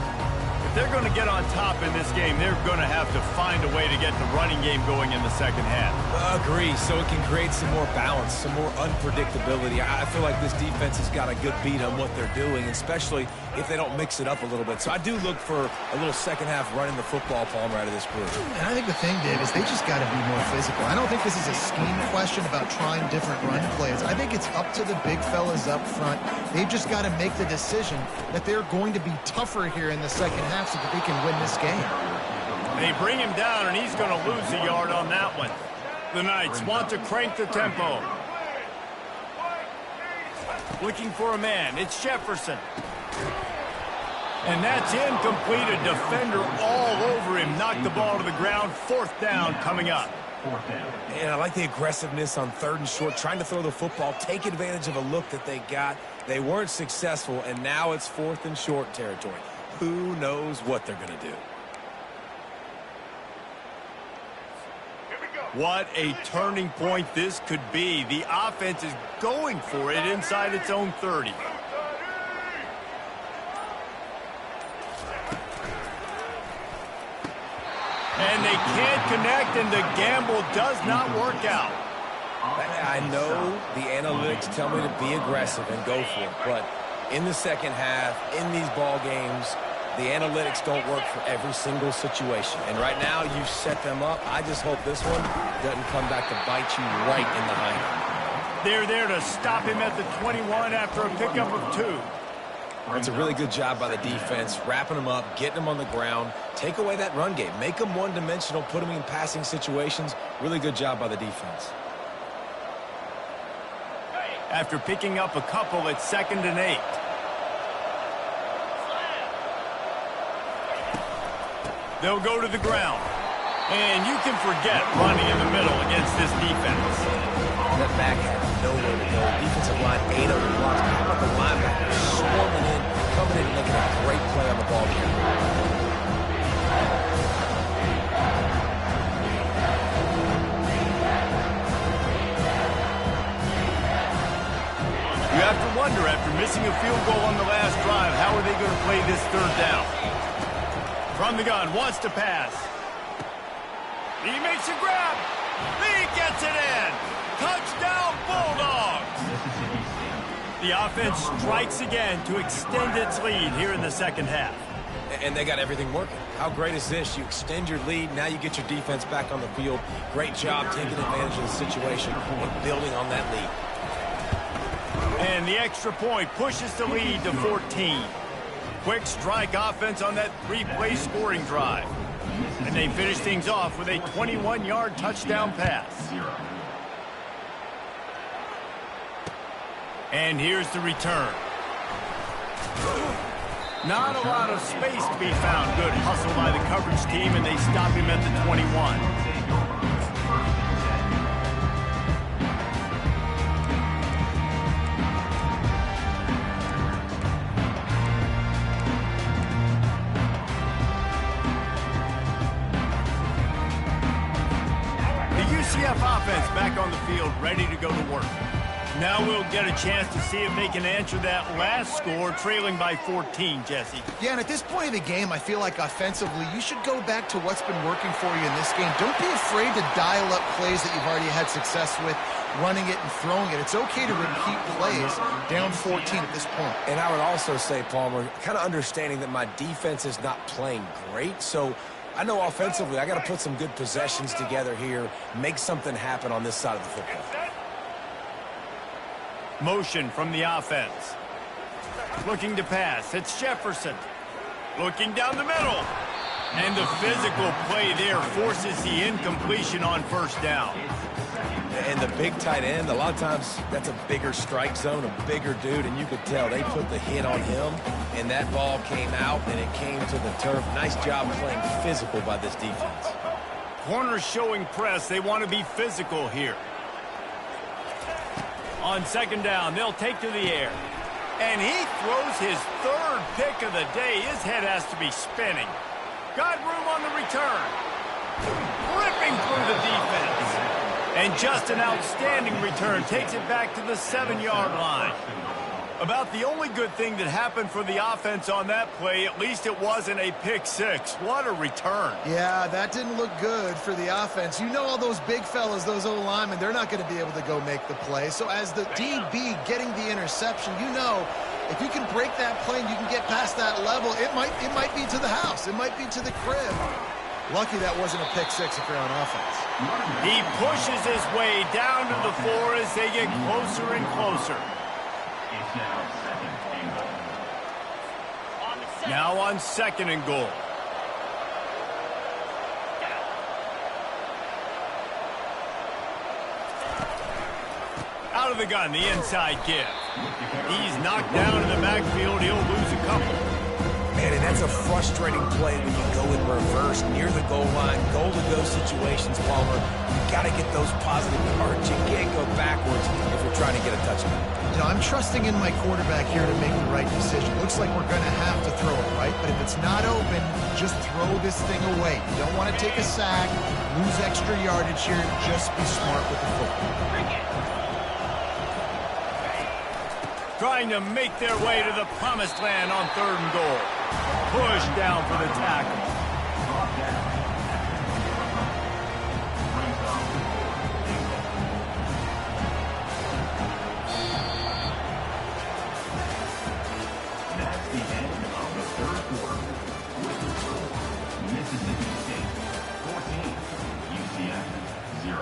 If they're going to get on top in this game, they're going to have to find a way to get the running game going in the second half. Agree, so it can create some more balance, some more unpredictability. I feel like this defense has got a good beat on what they're doing, especially if they don't mix it up a little bit. So I do look for a little second half running the football, Palmer, out of this group. And I think the thing, Dave, is they just got to be more physical. I don't think this is a scheme question about trying different run plays. I think it's up to the big fellas up front. They've just got to make the decision that they're going to be tougher here in the second half so that they can win this game. They bring him down, and he's going to lose a yard on that one. The Knights want to crank the tempo. Looking for a man. It's Jefferson. And that's incomplete. A defender all over him. Knocked the ball to the ground. 4th down coming up. And I like the aggressiveness on 3rd and short, trying to throw the football, take advantage of a look that they got. They weren't successful, and now it's 4th and short territory. Who knows what they're going to do? What a turning point this could be. The offense is going for it inside its own 30. And they can't connect, and the gamble does not work out. I know the analytics tell me to be aggressive and go for it, but in the second half, in these ball games, the analytics don't work for every single situation. And right now, you've set them up. I just hope this one doesn't come back to bite you right in the hind. They're there to stop him at the 21 after a pickup of 2. That's a really good job by the defense, wrapping them up, getting them on the ground, take away that run game, make them one-dimensional, put them in passing situations. Really good job by the defense. After picking up a couple, it's 2nd and 8. They'll go to the ground. And you can forget running in the middle against this defense. That back had nowhere to go. Defensive line, 8 of the blocks. How about the linebackers swarming in, coming in, and making a great play on the ball game? You have to wonder, after missing a field goal on the last drive, how are they going to play this 3rd down? From the gun, wants to pass. He makes a grab. He gets it in. Touchdown, Bulldogs. The offense strikes again to extend its lead here in the second half. And they got everything working. How great is this? You extend your lead. Now you get your defense back on the field. Great job taking advantage of the situation and building on that lead. And the extra point pushes the lead to 14. Quick strike offense on that 3-play scoring drive. And And they finish things off with a 21-yard touchdown pass. And here's the return. Not a lot of space to be found. Good hustle by the coverage team, and they stop him at the 21. UCF offense back on the field, ready to go to work. Now we'll get a chance to see if they can answer that last score, trailing by 14, Jesse. Yeah, and at this point of the game, I feel like offensively, you should go back to what's been working for you in this game. Don't be afraid to dial up plays that you've already had success with, running it and throwing it. It's okay to repeat plays down 14 at this point. And I would also say, Palmer, kind of understanding that my defense is not playing great, so I know offensively I got to put some good possessions together here, make something happen on this side of the football. Motion from the offense. Looking to pass. It's Jefferson. Looking down the middle. And the physical play there forces the incompletion on first down. And the big tight end, a lot of times that's a bigger strike zone, a bigger dude, and you could tell they put the hit on him, and that ball came out, and it came to the turf. Nice job playing physical by this defense. Corners showing press. They want to be physical here. On second down, they'll take to the air. And he throws his third pick of the day. His head has to be spinning. Got room on the return. Ripping through the defense. And just an outstanding return. Takes it back to the 7-yard line. About the only good thing that happened for the offense on that play, at least it wasn't a pick six. What a return. Yeah, that didn't look good for the offense. You know all those big fellas, those O-linemen, they're not going to be able to go make the play. So as the DB getting the interception, you know, if you can break that play and you can get past that level, it might be to the house. It might be to the crib. Lucky that wasn't a pick six if you're on offense. He pushes his way down to the floor as they get closer and closer. Now on second and goal. Out of the gun, the inside give. He's knocked down in the backfield. He'll lose a couple. Man, and that's a frustrating play when you go in reverse near the goal line, goal-to-go situations, Palmer. You got to get those positive yards. You can't go backwards if you're trying to get a touchdown. You know, I'm trusting in my quarterback here to make the right decision. Looks like we're going to have to throw it, right? But if it's not open, just throw this thing away. You don't want to take a sack, lose extra yardage here. Just be smart with the football. Trying to make their way to the promised land on third and goal. Push down for the tackle. That's the end of the third quarter. With the score, Mississippi State 14, UCF 0.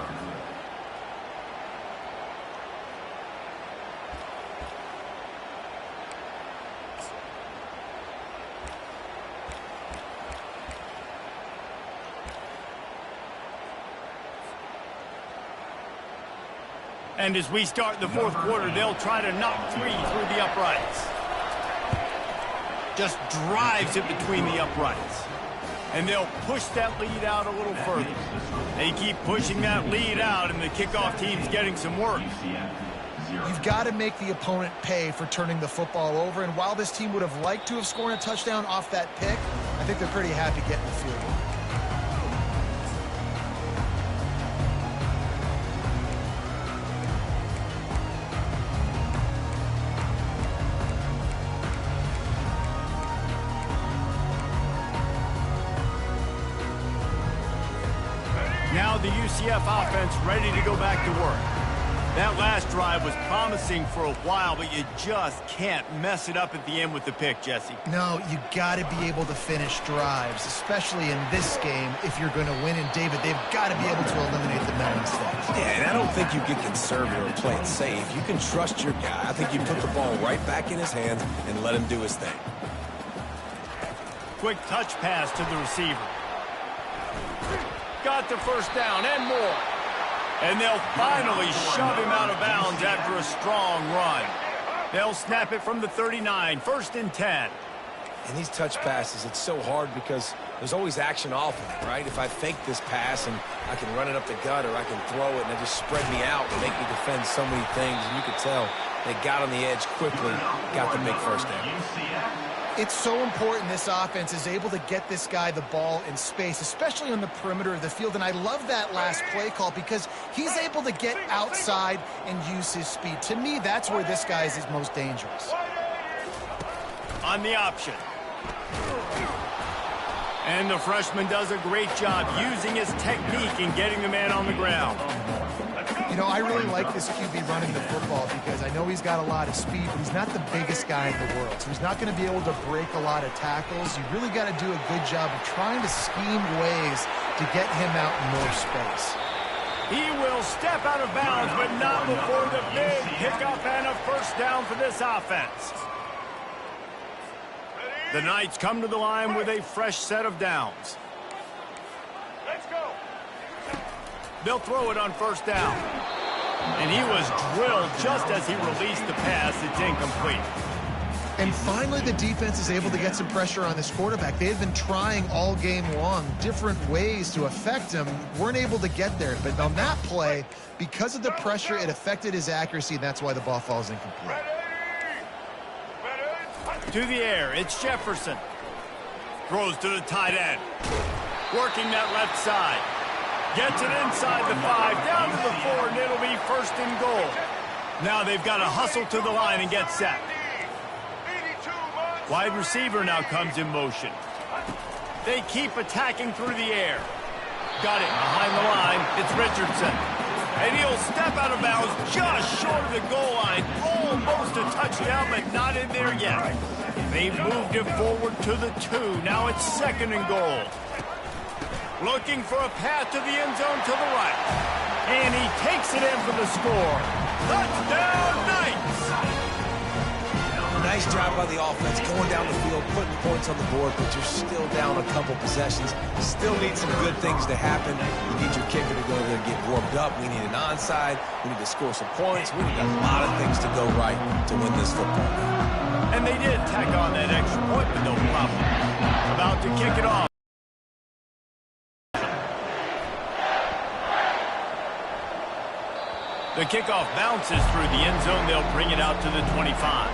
And as we start the fourth quarter, they'll try to knock three through the uprights. Just drives it between the uprights. And they'll push that lead out a little further. They keep pushing that lead out, and the kickoff team's getting some work. You've got to make the opponent pay for turning the football over. And while this team would have liked to have scored a touchdown off that pick, I think they're pretty happy getting the field goal. Now the UCF offense ready to go back to work. That last drive was promising for a while, but you just can't mess it up at the end with the pick, Jesse. No, you got to be able to finish drives, especially in this game if you're going to win. And, David, they've got to be able to eliminate the mental mistakes. Yeah, and I don't think you get conservative or play it safe. You can trust your guy. I think you put the ball right back in his hands and let him do his thing. Quick touch pass to the receiver. got the first down and more. And they'll finally shove him out of bounds after a strong run. They'll snap it from the 39, 1st and 10. And these touch passes, it's so hard because there's always action off of it, right? If I fake this pass and I can run it up the gut or I can throw it and it just spread me out and make me defend so many things. And you could tell they got on the edge quickly, got the big first down. It's so important this offense is able to get this guy the ball in space, especially on the perimeter of the field. And I love that last play call because he's able to get outside and use his speed. To me, that's where this guy is his most dangerous. On the option. And the freshman does a great job using his technique and getting the man on the ground. You know, I really like this QB running the football because I know he's got a lot of speed, but he's not the biggest guy in the world. So he's not going to be able to break a lot of tackles. You really got to do a good job of trying to scheme ways to get him out in more space. He will step out of bounds, but not before the big pickup and a first down for this offense. The Knights come to the line with a fresh set of downs. Let's go. They'll throw it on first down. And he was drilled just as he released the pass. It's incomplete. And finally, the defense is able to get some pressure on this quarterback. They had been trying all game long different ways to affect him. Weren't able to get there. But on that play, because of the pressure, it affected his accuracy, and that's why the ball falls incomplete. To the air, it's Jefferson. Throws to the tight end. Working that left side. Gets it inside the 5, down to the 4, and it'll be 1st and goal. Now they've got to hustle to the line and get set. Wide receiver now comes in motion. They keep attacking through the air. Got it behind the line. It's Richardson. And he'll step out of bounds just short of the goal line. Almost a touchdown, but not in there yet. They've moved it forward to the 2. Now it's 2nd and goal. Looking for a path to the end zone to the right. And he takes it in for the score. Touchdown, Knights! Nice job by the offense going down the field, putting points on the board, but you're still down a couple possessions. Still need some good things to happen. You need your kicker to go there and get warmed up. We need an onside. We need to score some points. We need a lot of things to go right to win this football game. And they did tack on that extra point with no problem. About to kick it off. The kickoff bounces through the end zone. They'll bring it out to the 25.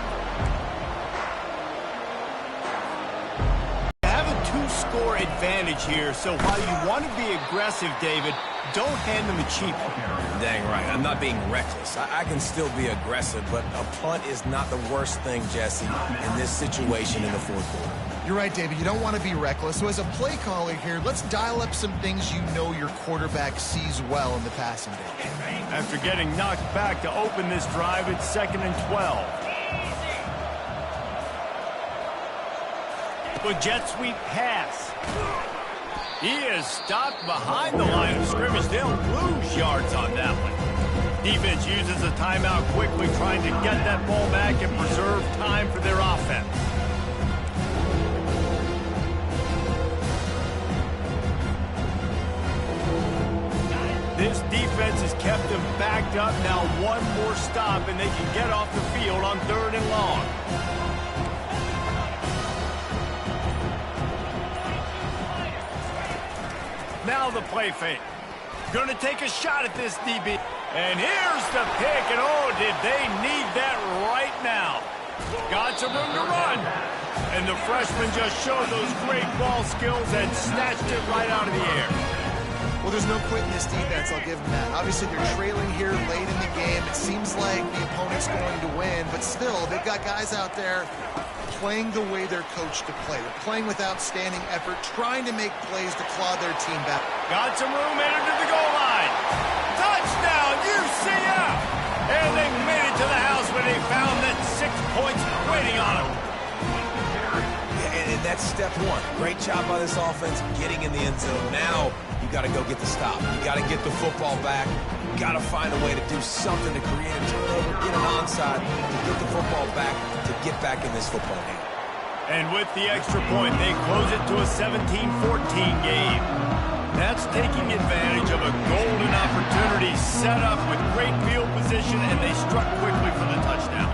They have a 2-score advantage here, so while you want to be aggressive, David, don't hand them a cheap one. Dang right. I'm not being reckless. I can still be aggressive, but a punt is not the worst thing, Jesse, in this situation in the 4th quarter. You're right, David. You don't want to be reckless. So as a play caller here, let's dial up some things you know your quarterback sees well in the passing game. After getting knocked back to open this drive, it's 2nd and 12. The jet sweep pass. He is stopped behind the line of scrimmage. They'll lose yards on that one. Defense uses a timeout quickly, trying to get that ball back and preserve time for their offense. This defense has kept them backed up. Now one more stop, and they can get off the field on 3rd and long. Now the play fake. Going to take a shot at this DB. And here's the pick, and oh, did they need that right now. Got some room to run. And the freshman just showed those great ball skills and snatched it right out of the air. Well, there's no quit in this defense, I'll give them that. Obviously, they're trailing here late in the game. It seems like the opponent's going to win, but still, they've got guys out there playing the way they're coached to play. They're playing with outstanding effort, trying to make plays to claw their team back. Got some room, headed to the goal line. Touchdown, UCF! And they made it to the house when they found that 6 points waiting on them. And that's step 1. Great job by this offense getting in the end zone. Now you got to go get the stop. You got to get the football back. You got to find a way to do something to create a turnover, get an onside, to get the football back, to get back in this football game. And with the extra point, they close it to a 17-14 game. That's taking advantage of a golden opportunity set up with great field position, and they struck quickly for the touchdown.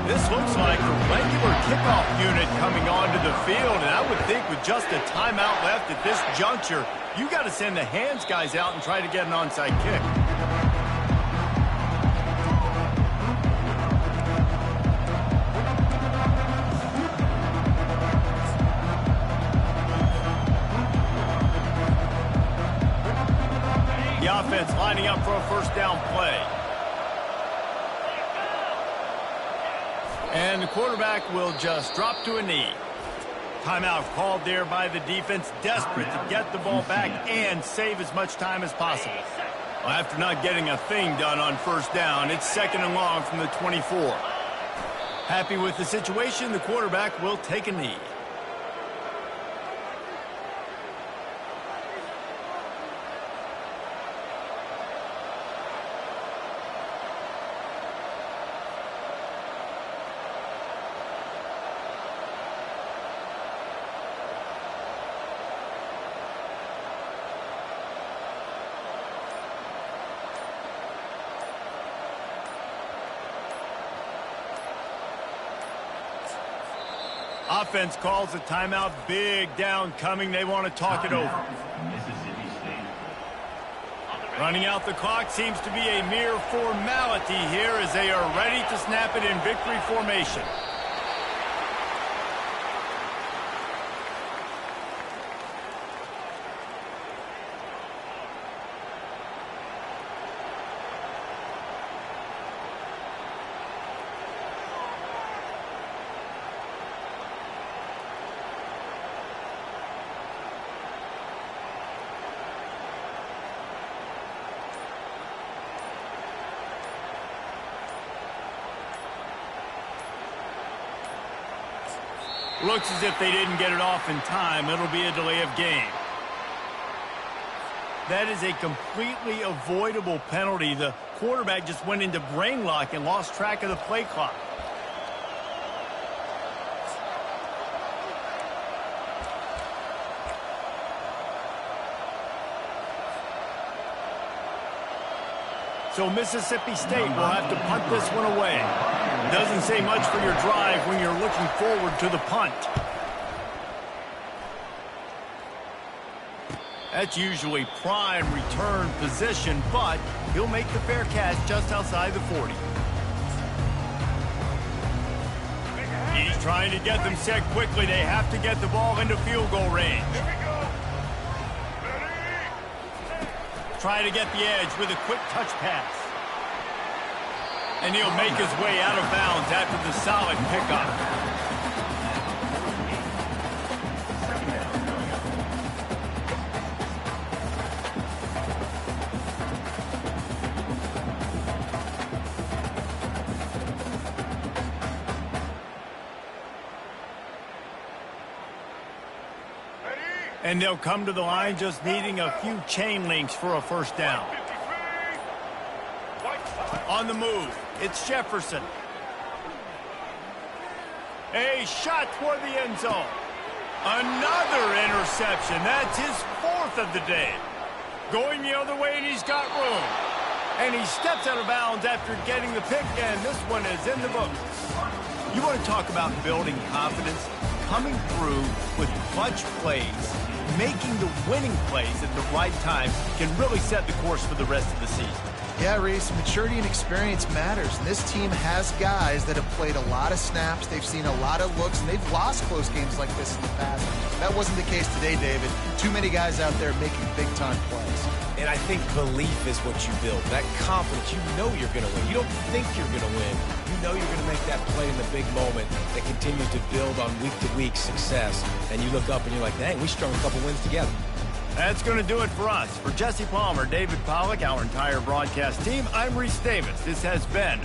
This looks like the regular kickoff unit coming onto the field, and I would think with just a timeout left at this juncture, you got to send the hands guys out and try to get an onside kick. The offense lining up for a first down play. And the quarterback will just drop to a knee. Timeout called there by the defense, desperate to get the ball back and save as much time as possible. Well, after not getting a thing done on first down, it's 2nd and long from the 24. Happy with the situation, the quarterback will take a knee. Offense calls a timeout. Big down coming. They want to talk it over. Mississippi State. Running out the clock seems to be a mere formality here as they are ready to snap it in victory formation. Looks as if they didn't get it off in time. It'll be a delay of game. That is a completely avoidable penalty. The quarterback just went into brain lock and lost track of the play clock. So Mississippi State will have to punt this one away. Doesn't say much for your drive when you're looking forward to the punt. That's usually prime return position, but he'll make the fair catch just outside the 40. He's trying to get them set quickly. They have to get the ball into field goal range. Here we go. Ready? Try to get the edge with a quick touch pass. And he'll make his way out of bounds after the solid pickup. And they'll come to the line just needing a few chain links for a first down. On the move, it's Jefferson. A shot toward the end zone. Another interception. That's his 4th of the day. Going the other way, and he's got room. And he steps out of bounds after getting the pick, and this one is in the books. You want to talk about building confidence? Coming through with clutch plays, making the winning plays at the right time can really set the course for the rest of the season. Yeah, Reese, maturity and experience matters. And this team has guys that have played a lot of snaps. They've seen a lot of looks, and they've lost close games like this in the past. That wasn't the case today, David. Too many guys out there making big-time plays. And I think belief is what you build. That confidence, you know you're going to win. You don't think you're going to win. You know you're going to make that play in the big moment that continues to build on week-to-week success. And you look up and you're like, dang, we strung a couple wins together. That's going to do it for us. For Jesse Palmer, David Pollack, our entire broadcast team, I'm Reese Davis. This has been